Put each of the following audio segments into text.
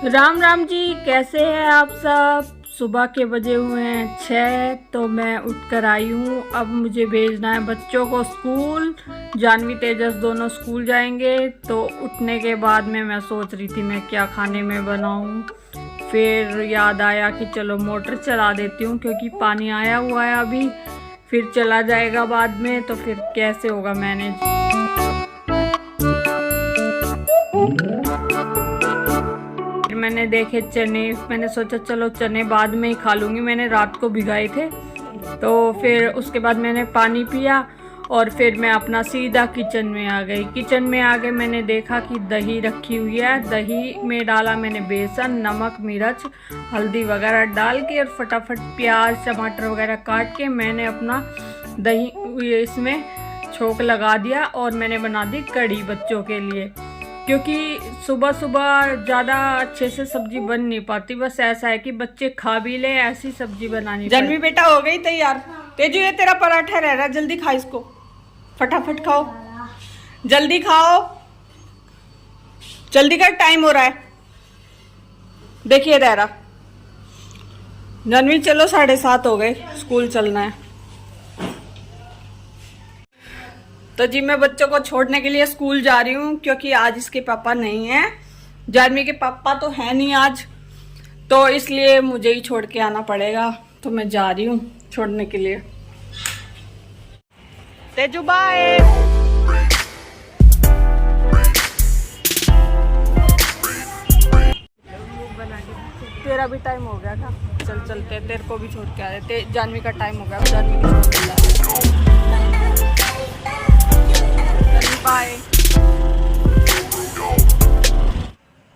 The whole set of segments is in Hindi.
राम राम जी, कैसे हैं आप सब। सुबह के बजे हुए हैं 6, तो मैं उठकर आई हूँ। अब मुझे भेजना है बच्चों को स्कूल। जानवी तेजस दोनों स्कूल जाएंगे। तो उठने के बाद में मैं सोच रही थी मैं क्या खाने में बनाऊँ। फिर याद आया कि चलो मोटर चला देती हूँ, क्योंकि पानी आया हुआ है अभी, फिर चला जाएगा बाद में, तो फिर कैसे होगा मैनेज। मैंने देखे चने, मैंने सोचा चलो चने बाद में ही खा लूँगी। मैंने रात को भिगाए थे। तो फिर उसके बाद मैंने पानी पिया और फिर मैं अपना सीधा किचन में आ गई। किचन में आके मैंने देखा कि दही रखी हुई है। दही में डाला मैंने बेसन, नमक, मिर्च, हल्दी वगैरह डाल के और फटाफट प्याज टमाटर वगैरह काट के मैंने अपना दही इसमें छोंक लगा दिया और मैंने बना दी कढ़ी बच्चों के लिए। क्योंकि सुबह सुबह ज़्यादा अच्छे से सब्जी बन नहीं पाती। बस ऐसा है कि बच्चे खा भी ले, ऐसी सब्जी बनानी। जानवी बेटा हो गई तैयार। तेजू ये तेरा पराठा रह रहा है, जल्दी खा इसको, फटाफट खाओ, जल्दी खाओ, जल्दी कर, टाइम हो रहा है। देखिए रह रहा। जानवी चलो 7:30 हो गए, स्कूल चलना है। तो जी मैं बच्चों को छोड़ने के लिए स्कूल जा रही हूँ, क्योंकि आज इसके पापा नहीं है। जानवी के पापा तो है नहीं आज, तो इसलिए मुझे ही छोड़ के आना पड़ेगा। तो मैं जा रही हूँ छोड़ने के लिए। तेजू बाय। तेरा भी टाइम हो गया था, चल चलते, तेरे को भी छोड़ के आ रहे। जानवी का टाइम हो गया, जानवी को छोड़ के जा रहे। बाय।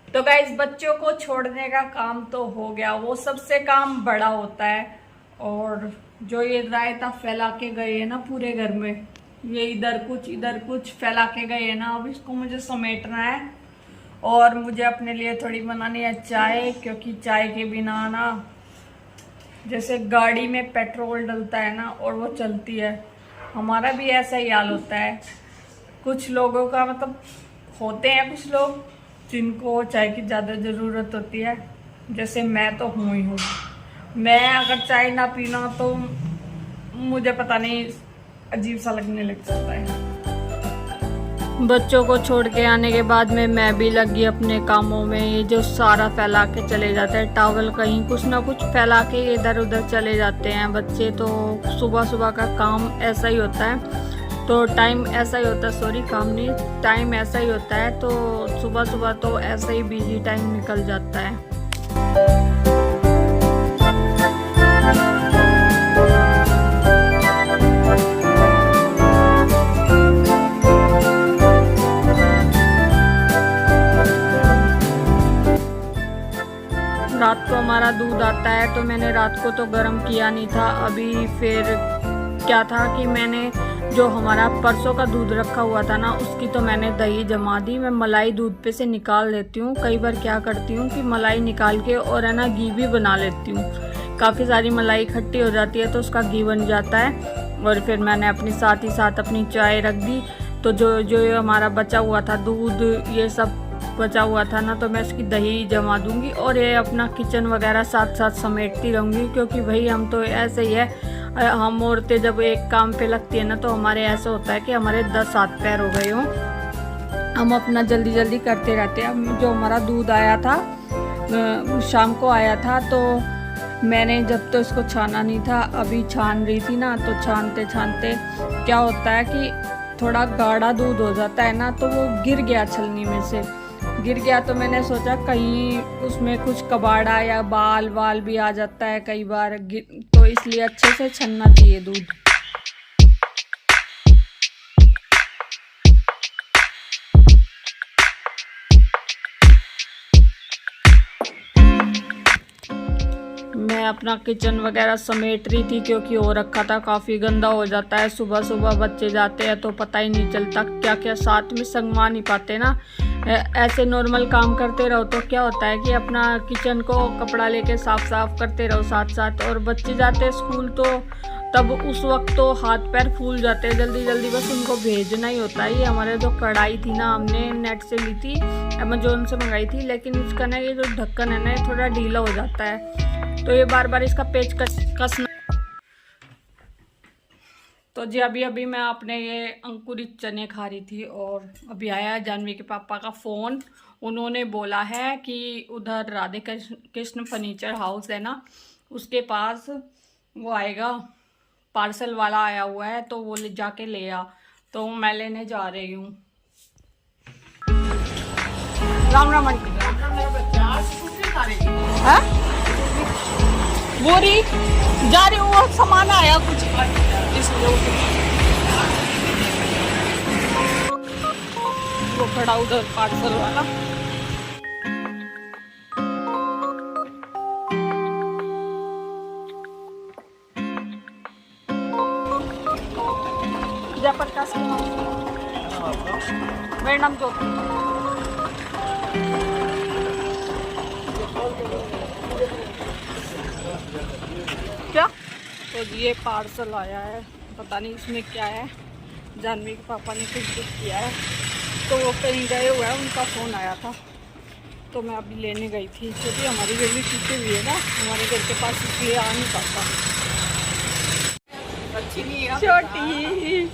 तो गाइस बच्चों को छोड़ने का काम तो हो गया, वो सबसे काम बड़ा होता है। और जो ये रायता फैला के गए है ना पूरे घर में, ये इधर कुछ फैला के गए है ना, अब इसको मुझे समेटना है। और मुझे अपने लिए थोड़ी बनानी है चाय, क्योंकि चाय के बिना ना जैसे गाड़ी में पेट्रोल डलता है ना और वो चलती है, हमारा भी ऐसा ही हाल होता है। कुछ लोगों का मतलब होते हैं कुछ लोग जिनको चाय की ज़्यादा ज़रूरत होती है, जैसे मैं तो हूँ ही हूँ। मैं अगर चाय ना पीना तो मुझे पता नहीं अजीब सा लगने लग जाता है। बच्चों को छोड़ के आने के बाद में मैं भी लगी अपने कामों में। ये जो सारा फैला के चले जाते हैं टॉवल, कहीं कुछ ना कुछ फैला के इधर उधर चले जाते हैं बच्चे। तो सुबह सुबह का काम ऐसा ही होता है, तो टाइम ऐसा ही होता है, सॉरी काम नहीं, टाइम ऐसा ही होता है। तो सुबह सुबह तो ऐसा ही बिजी टाइम निकल जाता है। रात को हमारा दूध आता है, तो मैंने रात को तो गर्म किया नहीं था। अभी फिर क्या था कि मैंने जो हमारा परसों का दूध रखा हुआ था ना, उसकी तो मैंने दही जमा दी। मैं मलाई दूध पे से निकाल लेती हूँ। कई बार क्या करती हूँ कि मलाई निकाल के और है ना घी भी बना लेती हूँ। काफ़ी सारी मलाई इकट्ठी हो जाती है तो उसका घी बन जाता है। और फिर मैंने अपनी साथ ही साथ अपनी चाय रख दी। तो जो हमारा बचा हुआ था दूध, ये सब बचा हुआ था ना, तो मैं इसकी दही जमा दूंगी और ये अपना किचन वगैरह साथ साथ समेटती रहूँगी। क्योंकि भाई हम तो ऐसे ही है, हम औरतें जब एक काम पे लगती है ना, तो हमारे ऐसा होता है कि हमारे 10 हाथ पैर हो गए हों, हम अपना जल्दी जल्दी करते रहते हैं। जो हमारा दूध आया था शाम को आया था, तो मैंने जब तो इसको छाना नहीं था, अभी छान रही थी ना, तो छानते छानते क्या होता है कि थोड़ा गाढ़ा दूध हो जाता है ना, तो वो गिर गया, छलनी में से गिर गया। तो मैंने सोचा कहीं उसमें कुछ कबाड़ा या बाल वाल भी आ जाता है कई बार, तो इसलिए अच्छे से छनना चाहिए दूध। मैं अपना किचन वगैरह समेट रही थी, क्योंकि हो रखा था काफ़ी गंदा हो जाता है। सुबह सुबह बच्चे जाते हैं तो पता ही नहीं चलता क्या क्या साथ में संगवा नहीं पाते ना। ऐसे नॉर्मल काम करते रहो तो क्या होता है कि अपना किचन को कपड़ा लेके साफ साफ करते रहो साथ साथ। और बच्चे जाते हैं स्कूल तो तब उस वक्त तो हाथ पैर फूल जाते हैं जल्दी जल्दी, बस उनको भेजना ही होता है। ये हमारे जो कढ़ाई थी ना, हमने नेट से ली थी, अमेजोन से मंगाई थी, लेकिन इसका ना ये जो ढक्कन है ना ये थोड़ा ढीला हो जाता है, तो ये बार बार इसका पेच कसना। तो जी अभी मैं अपने ये अंकुरित चने खा रही थी और अभी आया जानवी के पापा का फ़ोन। उन्होंने बोला है कि उधर राधे कृष्ण फर्नीचर हाउस है ना, उसके पास वो आएगा, पार्सल वाला आया हुआ है, तो वो ले जाके ले आ। तो मैं लेने जा रही हूँ। राम राम आंटी। वो रही जा रही हूँ, वो सामान आया कुछ वो खड़ा उधर पार्सल वाला। जयप्रकाश मेरा नाम ज्योति। क्या? तो ये पार्सल आया है, पता नहीं इसमें क्या है। जानवी के पापा ने कुछ गिफ्ट किया है, तो वो कहीं गए हुए हैं, उनका फ़ोन आया था, तो मैं अभी लेने गई थी। क्योंकि हमारी गली टूटी हुई है ना हमारे घर के पास, इसलिए आ नहीं पाता। अच्छी नहीं है छोटी,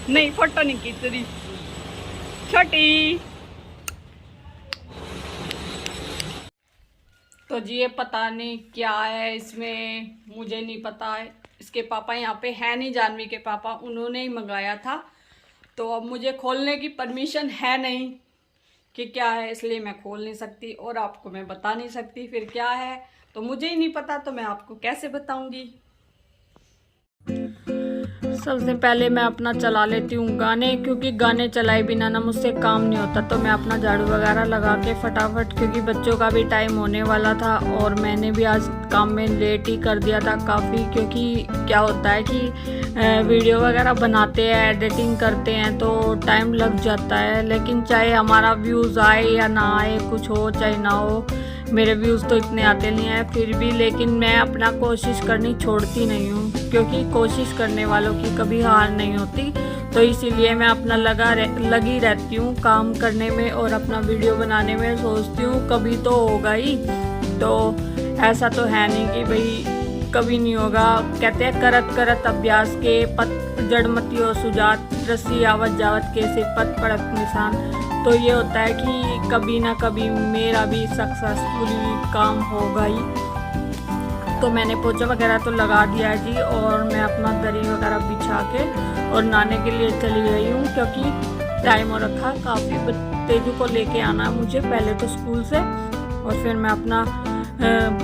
नहीं फोटो नहीं की तेरी छोटी। तो जी ये पता नहीं क्या है इसमें, मुझे नहीं पता है। इसके पापा यहाँ पे है नहीं, जानवी के पापा, उन्होंने ही मंगाया था, तो अब मुझे खोलने की परमिशन है नहीं कि क्या है, इसलिए मैं खोल नहीं सकती और आपको मैं बता नहीं सकती फिर क्या है। तो मुझे ही नहीं पता तो मैं आपको कैसे बताऊंगी। सबसे पहले मैं अपना चला लेती हूँ गाने, क्योंकि गाने चलाए बिना ना मुझसे काम नहीं होता। तो मैं अपना झाड़ू वगैरह लगा के फटाफट, क्योंकि बच्चों का भी टाइम होने वाला था और मैंने भी आज काम में लेट ही कर दिया था काफ़ी। क्योंकि क्या होता है कि वीडियो वगैरह बनाते हैं, एडिटिंग करते हैं, तो टाइम लग जाता है। लेकिन चाहे हमारा व्यूज़ आए या ना आए, कुछ हो चाहे ना हो, मेरे व्यूज़ तो इतने आते नहीं हैं फिर भी, लेकिन मैं अपना कोशिश करनी छोड़ती नहीं हूँ, क्योंकि कोशिश करने वालों की कभी हार नहीं होती। तो इसीलिए मैं अपना लगी रहती हूँ काम करने में और अपना वीडियो बनाने में। सोचती हूँ कभी तो होगा ही, तो ऐसा तो है नहीं कि भाई कभी नहीं होगा। कहते हैं करत करत अभ्यास के पत जड़मती हो सुजात, रस्सी आवत जावत के से पत पड़त निशान। तो ये होता है कि कभी ना कभी मेरा भी सक्सेसफुली काम होगा ही। तो मैंने पोछा वगैरह तो लगा दिया है जी, और मैं अपना दरी वगैरह बिछा के और नहाने के लिए चली गई हूँ, क्योंकि टाइम हो रखा काफ़ी। तेजू को लेके आना है मुझे पहले तो स्कूल से, और फिर मैं अपना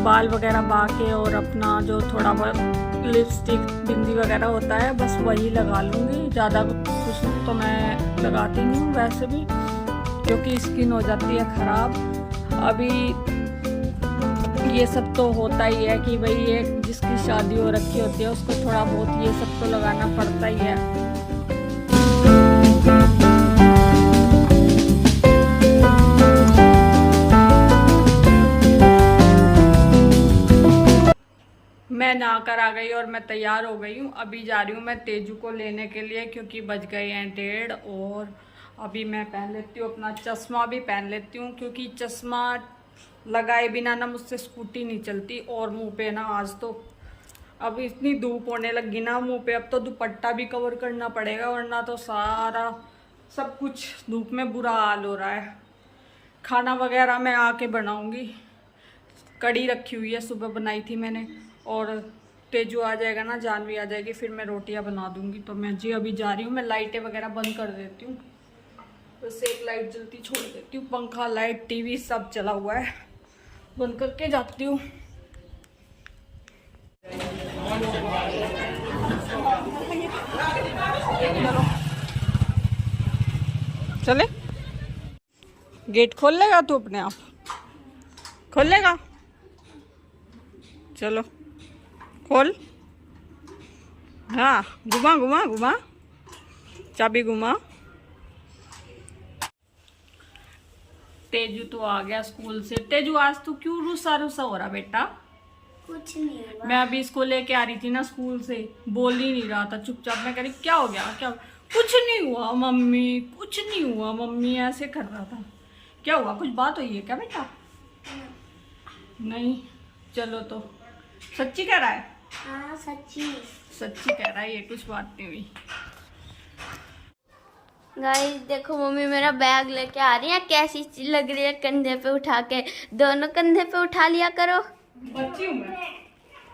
बाल वगैरह बा के और अपना जो थोड़ा बहुत लिपस्टिक बिंदी वगैरह होता है बस वही लगा लूँगी। ज़्यादा कुछ तो मैं लगाती नहीं हूँ वैसे भी, क्योंकि स्किन हो जाती है ख़राब। अभी ये सब तो होता ही है कि भाई ये जिसकी शादी हो रखी होती है उसको थोड़ा बहुत ये सब तो लगाना पड़ता ही है। मैं नहा कर आ गई और मैं तैयार हो गई हूँ। अभी जा रही हूँ मैं तेजू को लेने के लिए, क्योंकि बज गए हैं 1:30। और अभी मैं पहन लेती हूँ अपना चश्मा भी पहन लेती हूँ, क्योंकि चश्मा लगाए बिना ना मुझसे स्कूटी नहीं चलती। और मुंह पे ना आज तो अब इतनी धूप होने लगी ना मुंह पे, अब तो दुपट्टा भी कवर करना पड़ेगा, वरना तो सारा सब कुछ धूप में बुरा हाल हो रहा है। खाना वगैरह मैं आके बनाऊँगी, कड़ी रखी हुई है, सुबह बनाई थी मैंने। और तेजू आ जाएगा ना, जानवी आ जाएगी, फिर मैं रोटियां बना दूंगी। तो मैं जी अभी जा रही हूँ, मैं लाइटें वगैरह बंद कर देती हूँ, बस एक लाइट जलती छोड़ देती हूँ। पंखा लाइट टीवी सब चला हुआ है, बंद करके जाती हूँ। चले, गेट खोल लेगा तू अपने आप? खोल लेगा? चलो खोल। हाँ घुमा घुमा घुमा, चाबी घुमा। तेजू तो आ गया स्कूल से। तेजू आज तू क्यों रूसा रूसा हो रहा बेटा? कुछ नहीं हुआ। मैं अभी इसको लेके आ रही थी ना स्कूल से, बोल ही नहीं रहा था, चुपचाप। मैं कह रही क्या हो गया, क्या कुछ नहीं हुआ मम्मी, कुछ नहीं हुआ मम्मी, ऐसे कर रहा था। क्या हुआ, कुछ बात हुई है क्या बेटा? नहीं, चलो तो सच्ची कह रहा है? हाँ सच्ची कह रहा है ये, कुछ बात नहीं हुई। गाइस देखो मम्मी मेरा बैग लेके आ रही है, कैसी लग रही है कंधे पे उठा के। दोनों कंधे पे उठा लिया करो। बच्ची हूँ मैं।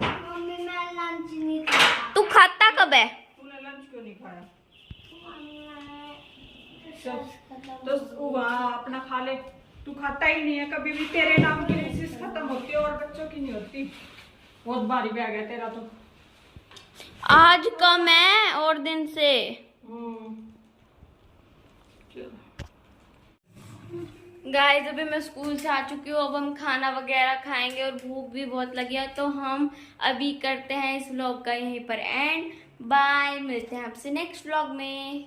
मम्मी मैं लंच नहीं खाता। तू खाता कब है? तूने लंच क्यों नहीं खाया? तो वहाँ अपना खा ले, तू खाता ही नहीं है कभी भी। तेरे नाम की रिसीस खत्म होती है और बच्चों की नहीं होती। बहुत भारी बैग है तेरा तो। आज कम है और दिन से। गाइस अभी मैं स्कूल से आ चुकी हूँ, अब हम खाना वगैरह खाएंगे और भूख भी बहुत लगी है, तो हम अभी करते हैं इस व्लॉग का यहीं पर एंड। बाय, मिलते हैं आपसे नेक्स्ट व्लॉग में।